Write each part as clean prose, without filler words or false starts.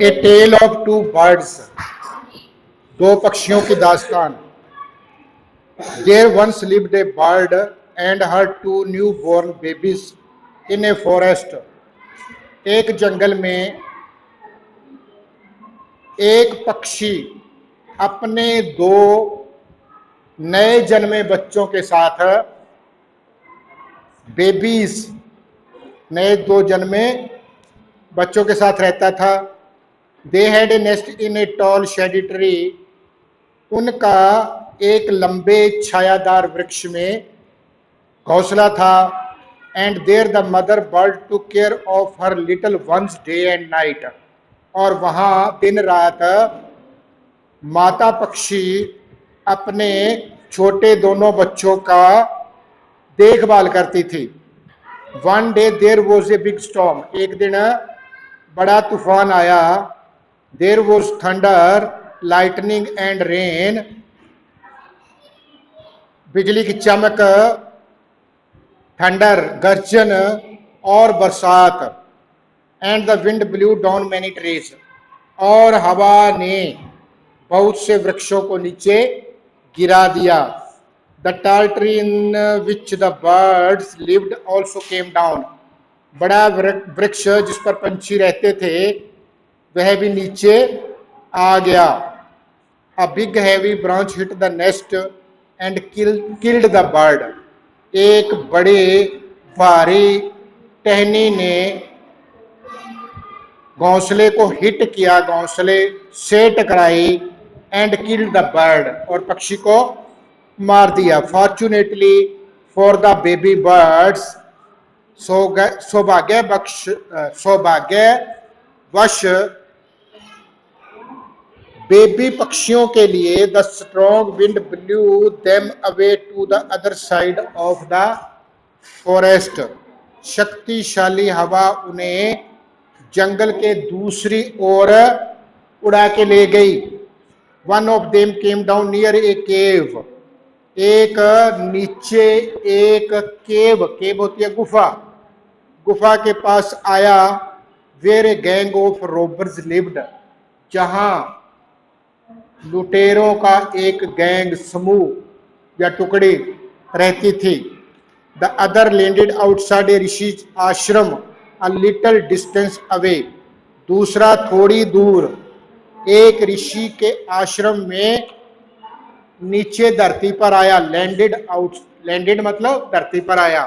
A tale of two birds, दो पक्षियों की दास्तान। There once lived a bird and her two newborn babies in a forest. एक जंगल में एक पक्षी अपने दो नए जन्मे बच्चों के साथ, बेबीज, नए दो जन्मे बच्चों के साथ रहता था। They had a nest in a tall shady tree, उनका एक लंबे छायादार वृक्ष में घोंसला था। And there the mother bird took care of her little ones day and night, और वहां दिन रात माता पक्षी अपने छोटे दोनों बच्चों का देखभाल करती थी। One day there was a big storm, एक दिन बड़ा तूफान आया। There was thunder, lightning and rain, बिजली की चमक, थंडर गर्जन और बरसात। And the wind blew down many trees, और हवा ने बहुत से वृक्षों को नीचे गिरा दिया। द टाल tree in which the birds lived also came down, बड़ा वृक्ष जिस पर पंछी रहते थे वह भी नीचे आ गया। A big heavy branch hit the nest and killed the bird, एक बड़े भारी टहनी ने घोंसले को हिट किया, घोंसले से टकराई। एंड किल्ड द बर्ड, और पक्षी को मार दिया। Fortunately for the baby birds, सौभाग्यवश बेबी पक्षियों के लिए, the strong wind blew them away to the other side of the forest, शक्तिशाली हवा उन्हें जंगल के दूसरी ओर उड़ा के ले गई। One of them came down near a cave, एक नीचे एक केव होती है गुफा, गुफा के पास आया। Where a gang of robbers lived, जहां लुटेरों का एक गैंग, समूह या टुकड़ी रहती थी। द अदर लैंडेड आउटसाइड ए ऋषि आश्रम अ लिटिल डिस्टेंस अवे, दूसरा थोड़ी दूर एक ऋषि के आश्रम में नीचे धरती पर आया। लैंडेड मतलब धरती पर आया।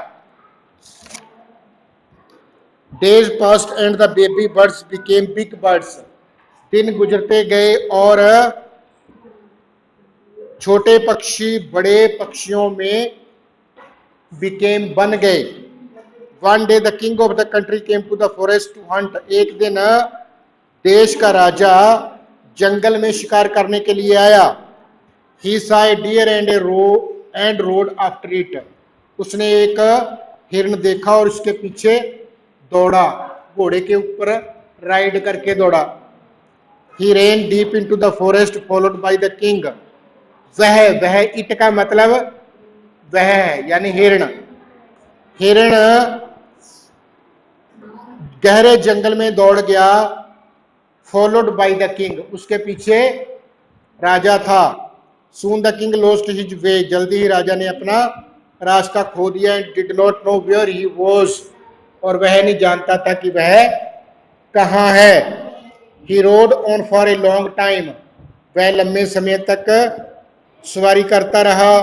Days past and the baby birds became big birds, दिन गुजरते गए और छोटे पक्षी बड़े पक्षियों में बिकेम बन गए। One day the king of the country came to the forest to hunt, एक दिन देश का राजा जंगल में शिकार करने के लिए आया। ही saw a deer and rode after it, उसने एक हिरण देखा और उसके पीछे दौड़ा, घोड़े के ऊपर राइड करके दौड़ा। He ran deep into the forest followed by the king, वह इट का मतलब वह है यानी हिरण। हिरण गहरे जंगल में दौड़ गया। फॉलोड बाय द किंग, उसके पीछे राजा था। Soon the king lost his way, जल्दी ही राजा ने अपना रास्ता खो दिया। And did not know where he was, और वह नहीं जानता था कि वह कहाँ है। He rode on for a long time, वह लंबे समय तक सवारी करता रहा।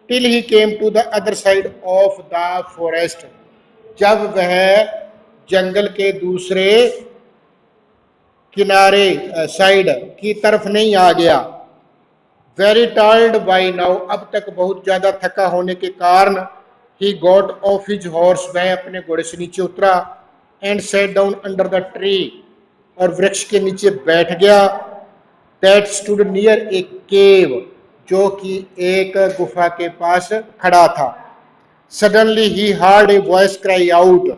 Till he came to the other side of the forest, जब वह जंगल के दूसरे किनारे साइड की तरफ नहीं आ गया। वेरी टायर्ड बाई नाउ, अब तक बहुत ज्यादा थका होने के कारण, he got off his horse, वह अपने घोड़े से नीचे उतरा। And set down under the tree, और वृक्ष के नीचे बैठ गया। दैट स्टूड नियर ए केव, जो कि एक गुफा के पास खड़ा था। Suddenly he heard a voice cry out,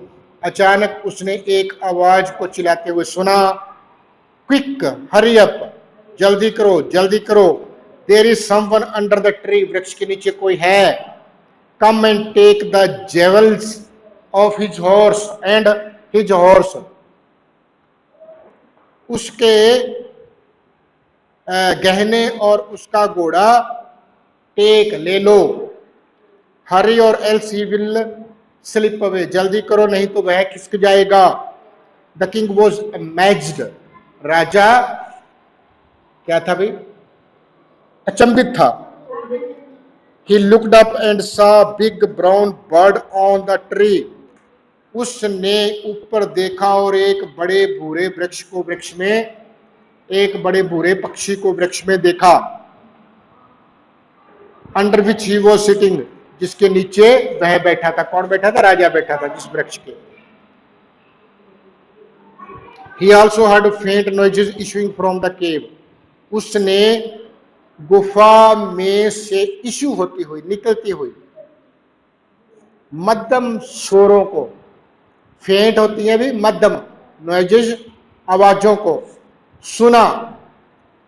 अचानक उसने एक आवाज को चिल्लाते हुए सुना। क्विक हरी अप, जल्दी करो जल्दी करो। There is someone under the tree, वृक्ष के नीचे कोई है। Come and take the jewels of his horse and his horse, उसके गहने और उसका घोड़ा टेक ले लो। हरी और else he will slip away, जल्दी करो नहीं तो वह खिसक जाएगा। द किंग वॉज अमेज्ड, राजा क्या था भाई, अचंभित था। He looked up and saw a big brown bird on the tree. उसने ऊपर देखा और एक बड़े भूरे वृक्ष को वृक्ष में, एक बड़े भूरे पक्षी को वृक्ष में देखा। Under which he was sitting, जिसके नीचे वह बैठा था। कौन बैठा था? राजा बैठा था जिस वृक्ष के। He also heard faint noises issuing from the cave. उसने गुफा में से इशू होती हुई, निकलती हुई मध्यम शोरों को, फेंट होती है भी मध्यम नॉइजेस, आवाजों को सुना।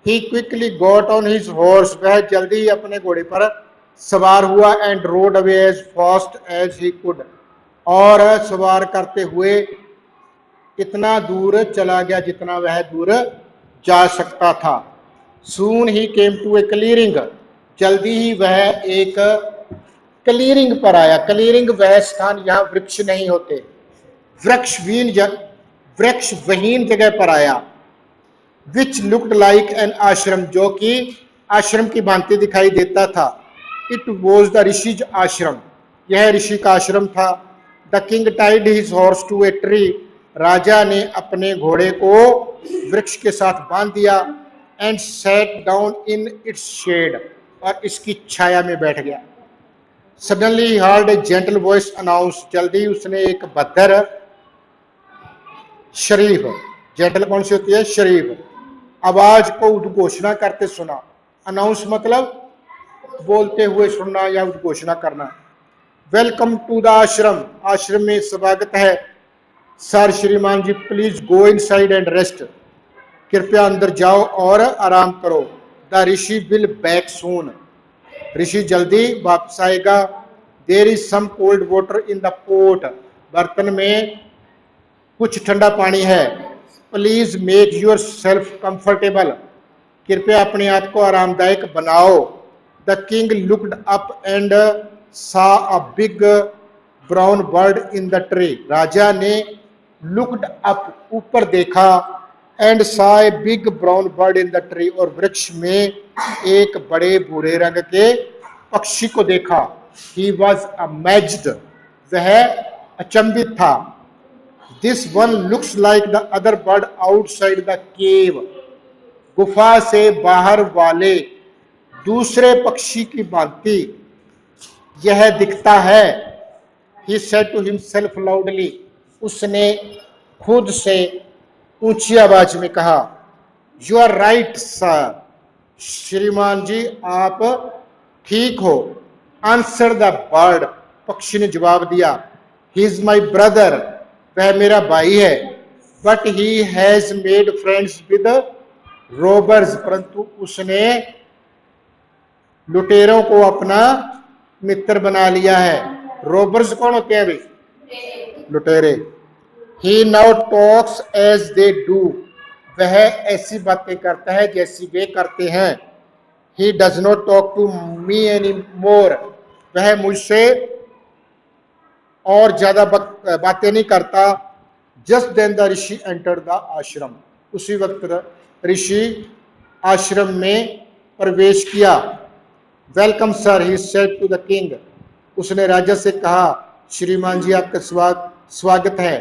He quickly got on his horse, वह जल्दी ही अपने घोड़े पर सवार हुआ। And rode away as fast as he could, और सवार करते हुए इतना दूर चला गया जितना वह दूर जा सकता था। Soon he came to a clearing, जल्दी ही वह एक क्लीयरिंग पर आया। क्लीयरिंग वह स्थान, यहाँ वृक्ष नहीं होते, वृक्षविहीन जगह पर आया। विच लुक्ड लाइक एन आश्रम, जो कि आश्रम की भांति दिखाई देता था। इट वॉज द ऋषिज आश्रम, यह ऋषि का आश्रम था। The king tied his horse to a tree, राजा ने अपने घोड़े को वृक्ष के साथ बांध दिया। And sat down in its shade, और इसकी छाया में बैठ गया। Suddenly he heard a gentle voice announce, जल्दी उसने एक भद्र शरीफ, जेंटल कौन सी होती है? शरीफ आवाज को उद्घोषणा करते सुना। अनाउंस मतलब बोलते हुए सुनना या उद्घोषणा करना। वेलकम टू द आश्रम, आश्रम में स्वागत है। सर श्रीमान जी, please go inside and rest, कृपया अंदर जाओ और आराम करो। The rishi will back soon, ऋषि जल्दी वापस आएगा। There is some cold water in the pot, बर्तन में कुछ ठंडा पानी है। Please make yourself comfortable, कृपया अपने आप को आरामदायक बनाओ। The king looked up and saw a big brown bird in the tree, राजा ने लुक्ड अप ऊपर देखा, एंड सा a big brown bird in the tree, और वृक्ष में एक बड़े भूरे रंग के पक्षी को देखा। ही वॉज अमेज्ड, वह अचंभित था। This one looks like the other bird outside the cave, गुफा से बाहर वाले दूसरे पक्षी की भांति यह दिखता है। He said to himself loudly, उसने खुद से ऊंची आवाज में कहा। यू आर राइट सर, श्रीमान जी आप ठीक हो। आंसर द बर्ड, पक्षी ने जवाब दिया। ही इज माई ब्रदर, वह मेरा भाई है। But he has made friends with robbers, परंतु उसने लुटेरों को अपना मित्र बना लिया है। रोबर्स कौन होते हैं भाई? लुटेरे। He now talks as they do, वह ऐसी बातें करता है जैसी वे करते हैं। He does not talk to me any more, वह मुझसे और ज्यादा बातें नहीं करता। Just then the rishi enter the ashram, उसी वक्त ऋषि आश्रम में प्रवेश किया। Welcome sir, he said to the king, उसने राजा से कहा, श्रीमान जी आपका स्वागत है।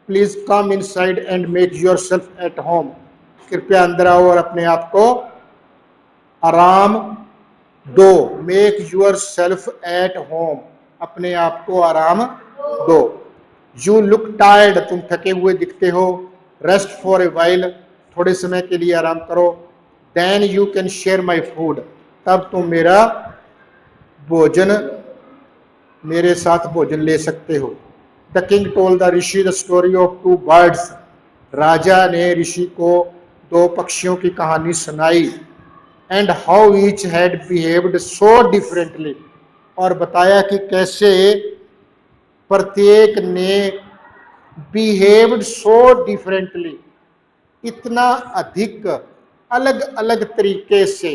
Please come inside and make your self at home, कृपया अंदर आओ और अपने आप को आराम दो। Make your self at home, अपने आप को आराम दो। यू लुक टायर्ड, तुम थके हुए दिखते हो। रेस्ट फॉर ए वाइल, थोड़े समय के लिए आराम करो। Then you can share my food, तब तुम मेरा भोजन, मेरे साथ भोजन ले सकते हो। The king told the rishi the story of two birds, राजा ने ऋषि को दो पक्षियों की कहानी सुनाई। And how each had behaved so differently, और बताया कि कैसे प्रत्येक ने बिहेव्ड सो डिफरेंटली, इतना अधिक अलग अलग तरीके से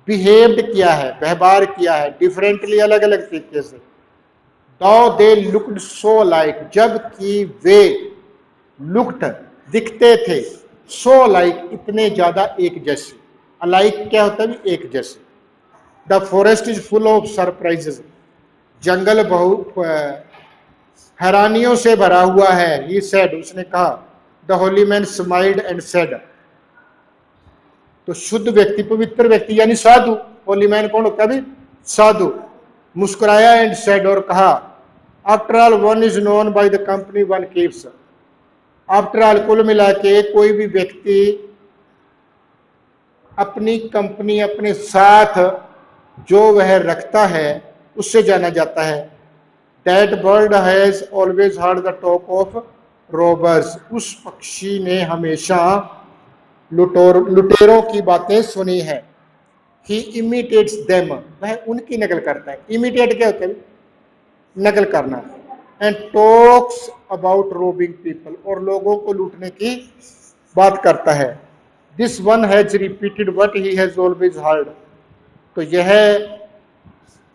बिहेव्ड किया है, व्यवहार किया है, डिफरेंटली, अलग अलग तरीके से। दो दे लुक्ड सो लाइक, जबकि वे लुक्ड दिखते थे, सो लाइक इतने ज्यादा एक जैसे। अलाइक क्या होता है? एक जैसे। The forest is full of surprises, जंगल बहुत हैरानियों से भरा हुआ है। ही सेड, उसने कहा। The Holi man smiled and said, तो शुद्ध व्यक्ति, पवित्र व्यक्ति यानी साधु, होली मैन कौन होता है? साधु। मुस्कुराया एंड सेड, और कहा, after all one is known by the company one keeps, after all कुल मिला के कोई भी व्यक्ति अपनी कंपनी, अपने साथ जो वह रखता है उससे जाना जाता है। That bird has always heard the talk of robbers, उस पक्षी ने हमेशा लुटेरों की बातें सुनी है। ही इमिटेट्स देम, वह उनकी नकल करता है। इमिटेट क्या होता है? नकल करना। And talks about robin people, और लोगों को लूटने की बात करता है। This one has repeated what he has always heard, तो यह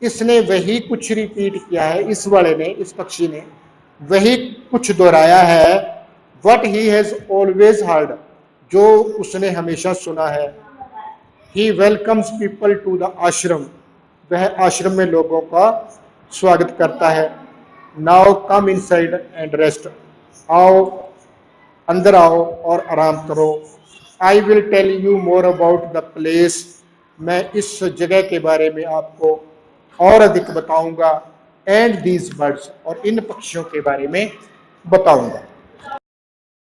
इसने वही कुछ रिपीट किया है, इस वाले ने, इस पक्षी ने वही कुछ दोहराया है। What he has always heard, जो उसने हमेशा सुना है। He welcomes people to the ashram, वह आश्रम में लोगों का स्वागत करता है। Now come inside and rest, आओ, अंदर आओ और आराम करो। I will tell you more about the place, मैं इस जगह के बारे में आपको और अधिक बताऊंगा। एंड दीज बर्ड्स, और इन पक्षियों के बारे में बताऊंगा।